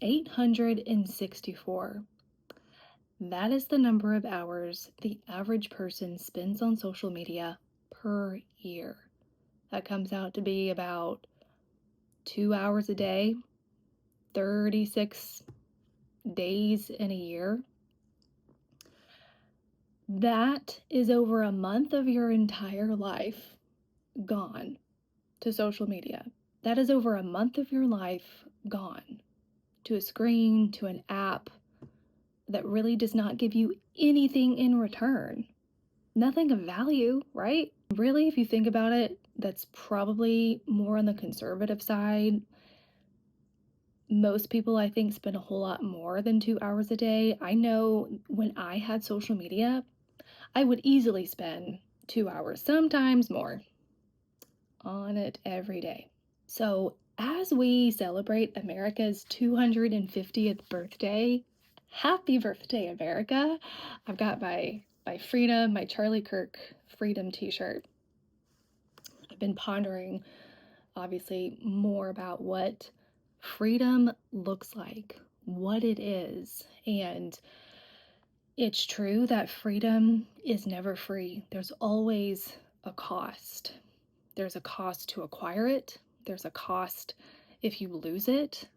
864. That is the number of hours the average person spends on social media per year. That comes out to be about 2 hours a day, 36 days in a year. That is over a month of your entire life gone to social media. That is over a month of your life gone to a screen, to an app that really does not give you anything in return. Nothing of value, right? Really, if you think about it, that's probably more on the conservative side. Most people, I think, spend a whole lot more than 2 hours a day. I know when I had social media, I would easily spend 2 hours, sometimes more, on it every day. So, as we celebrate America's 250th birthday, happy birthday, America! I've got my Freedom, my Charlie Kirk Freedom t-shirt. I've been pondering, obviously, more about what freedom looks like, what it is, and it's true that freedom is never free. There's always a cost. There's a cost to acquire it. There's a cost if you lose it.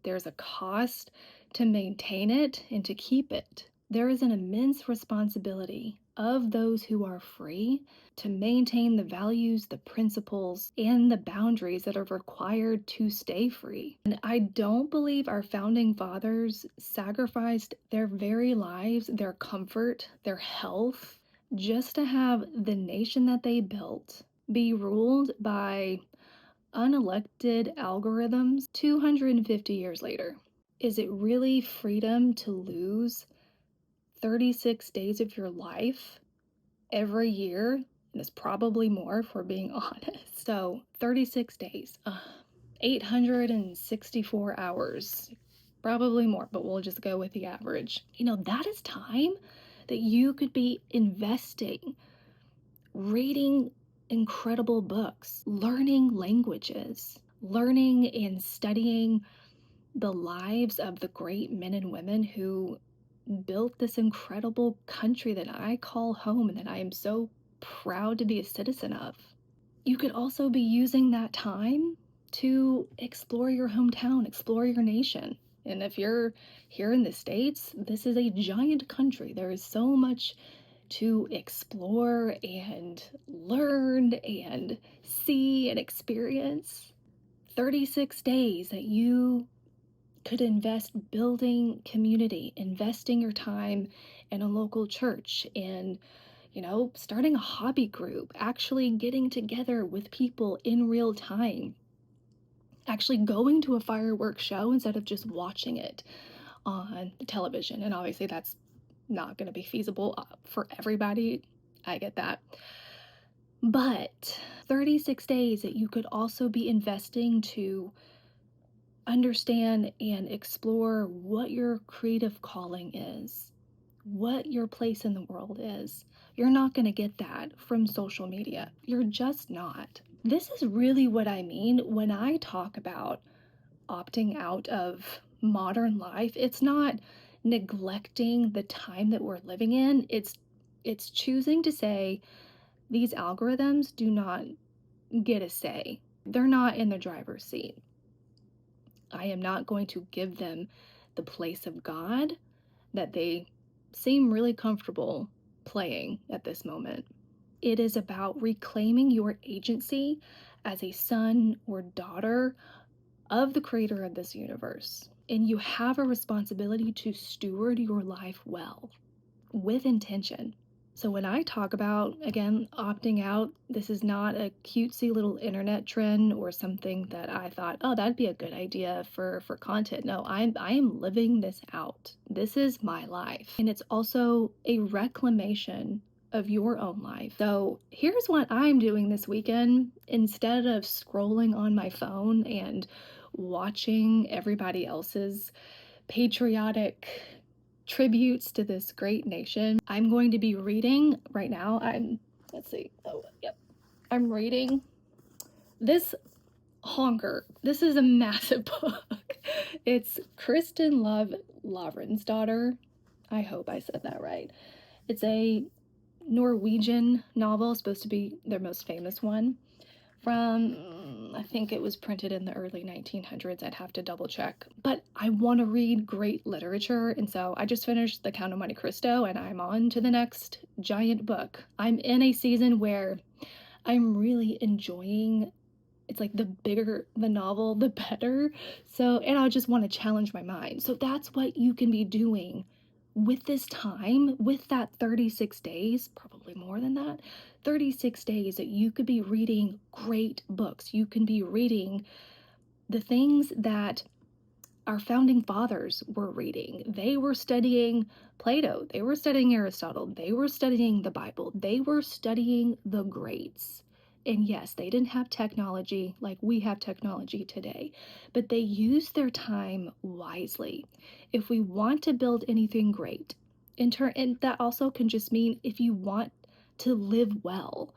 There's a cost to maintain it and to keep it. There is an immense responsibility of those who are free to maintain the values, the principles, and the boundaries that are required to stay free. And I don't believe our founding fathers sacrificed their very lives, their comfort, their health, just to have the nation that they built be ruled by unelected algorithms 250 years later. Is it really freedom to lose 36 days of your life every year? And it's probably more if we're being honest. So 36 days, 864 hours, probably more, but we'll just go with the average. That is time that you could be investing, reading incredible books, learning languages, learning and studying the lives of the great men and women who built this incredible country that I call home and that I am so proud to be a citizen of. You could also be using that time to explore your hometown, explore your nation. And if you're here in the States, this is a giant country. There is so much to explore and learn and see and experience. 36 days that you could invest building community, investing your time in a local church, in starting a hobby group, actually getting together with people in real time, actually going to a fireworks show instead of just watching it on television. And obviously that's not going to be feasible for everybody. I get that. But 36 days that you could also be investing to understand and explore what your creative calling is, what your place in the world is. You're not going to get that from social media. You're just not. This is really what I mean when I talk about opting out of modern life. It's not neglecting the time that we're living in. It's choosing to say these algorithms do not get a say. They're not in the driver's seat. I am not going to give them the place of God that they seem really comfortable playing at this moment. It is about reclaiming your agency as a son or daughter of the creator of this universe. And you have a responsibility to steward your life well, with intention. So when I talk about, again, opting out, this is not a cutesy little internet trend or something that I thought, oh, that'd be a good idea for content. No, I am living this out. This is my life. And it's also a reclamation of your own life. So here's what I'm doing this weekend. Instead of scrolling on my phone and watching everybody else's patriotic tributes to this great nation, I'm going to be reading right now. I'm reading this Honker. This is a massive book. It's Kristen Love Lavransdatter. I hope I said that right. It's a Norwegian novel, supposed to be their most famous one. From, I think it was printed in the early 1900s. I'd have to double check. But I want to read great literature, and so I just finished The Count of Monte Cristo, and I'm on to the next giant book. I'm in a season where I'm really enjoying, it's like the bigger the novel, the better. So, and I just want to challenge my mind. So that's what you can be doing with this time, with that 36 days, probably more than that, 36 days that you could be reading great books. You can be reading the things that our founding fathers were reading. They were studying Plato, they were studying Aristotle, they were studying the Bible, they were studying the greats. And yes, they didn't have technology like we have technology today, but they used their time wisely. If we want to build anything great, and that also can just mean if you want to live well,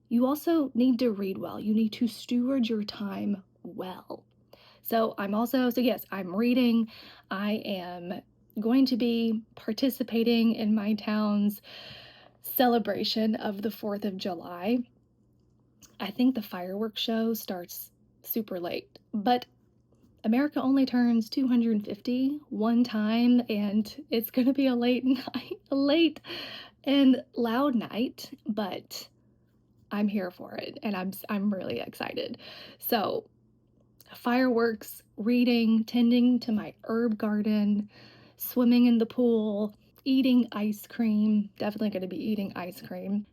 you also need to read well. You need to steward your time well. So yes, I'm reading. I am going to be participating in my town's celebration of the 4th of July. I think the fireworks show starts super late, but America only turns 250 one time, and it's going to be a late night, a late and loud night, but I'm here for it, and I'm really excited. So, fireworks, reading, tending to my herb garden, swimming in the pool, eating ice cream, definitely going to be eating ice cream,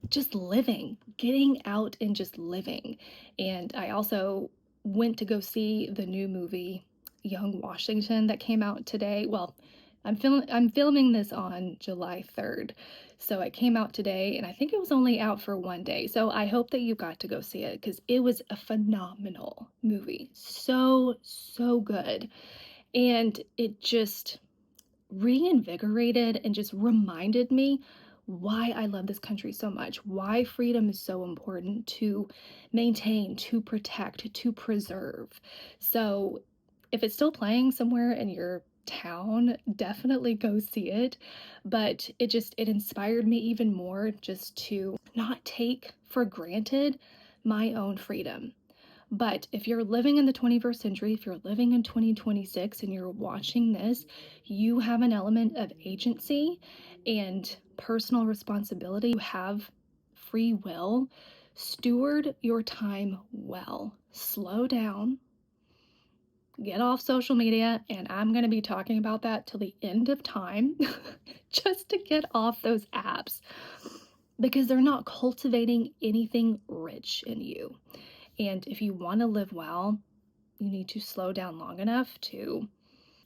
just living, getting out and just living. And I also went to go see the new movie Young Washington that came out today. Well, I'm filming this on July 3rd. So it came out today, and I think it was only out for one day. So I hope that you got to go see it because it was a phenomenal movie. So, so good. And it just reinvigorated and just reminded me why I love this country so much, why freedom is so important to maintain, to protect, to preserve. So, if it's still playing somewhere in your town, definitely go see it. But it inspired me even more just to not take for granted my own freedom. But if you're living in the 21st century, if you're living in 2026 and you're watching this, you have an element of agency and personal responsibility. You have free will. Steward your time well. Slow down. Get off social media, and I'm going to be talking about that till the end of time just to get off those apps because they're not cultivating anything rich in you. And if you want to live well, you need to slow down long enough to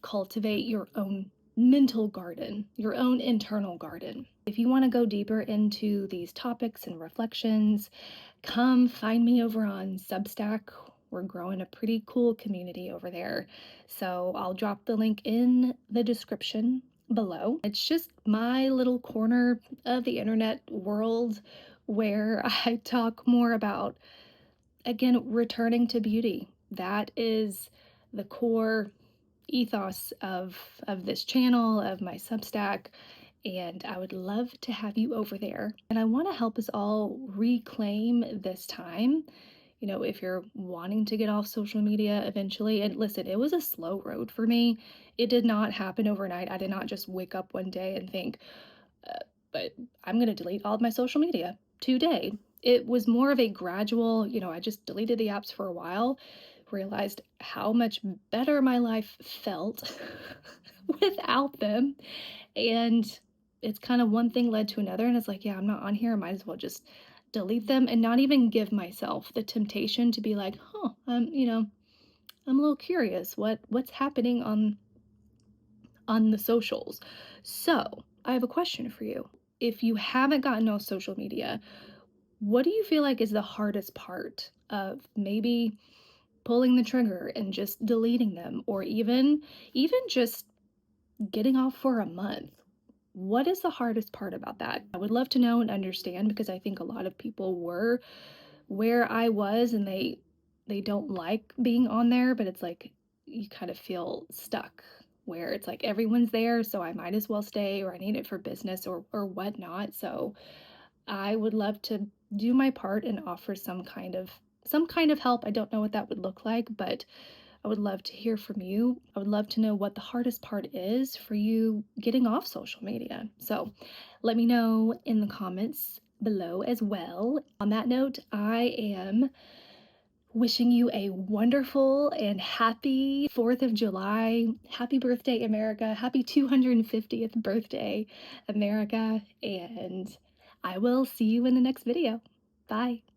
cultivate your own mental garden, your own internal garden. If you want to go deeper into these topics and reflections, come find me over on Substack. We're growing a pretty cool community over there. So I'll drop the link in the description below. It's just my little corner of the internet world where I talk more about, again, returning to beauty. That is the core ethos of this channel, of my Substack, and I would love to have you over there. And I want to help us all reclaim this time. You know, if you're wanting to get off social media eventually, and listen, it was a slow road for me. It did not happen overnight. I did not just wake up one day and think, but I'm going to delete all of my social media today. It was more of a gradual, I just deleted the apps for a while, realized how much better my life felt without them. And it's kind of one thing led to another. And it's like, yeah, I'm not on here. I might as well just delete them and not even give myself the temptation to be like, I'm a little curious what's happening on the socials. So I have a question for you. If you haven't gotten off social media, what do you feel like is the hardest part of maybe pulling the trigger and just deleting them, or even just getting off for a month? What is the hardest part about that? I would love to know and understand because I think a lot of people were where I was, and they don't like being on there, but it's like you kind of feel stuck where it's like everyone's there, so I might as well stay, or I need it for business or whatnot. So I would love to do my part and offer some kind of help. I don't know what that would look like, but I would love to hear from you. I would love to know what the hardest part is for you getting off social media. So let me know in the comments below as well. On that note, I am wishing you a wonderful and happy 4th of July. Happy birthday, America. Happy 250th birthday, America. And I will see you in the next video. Bye.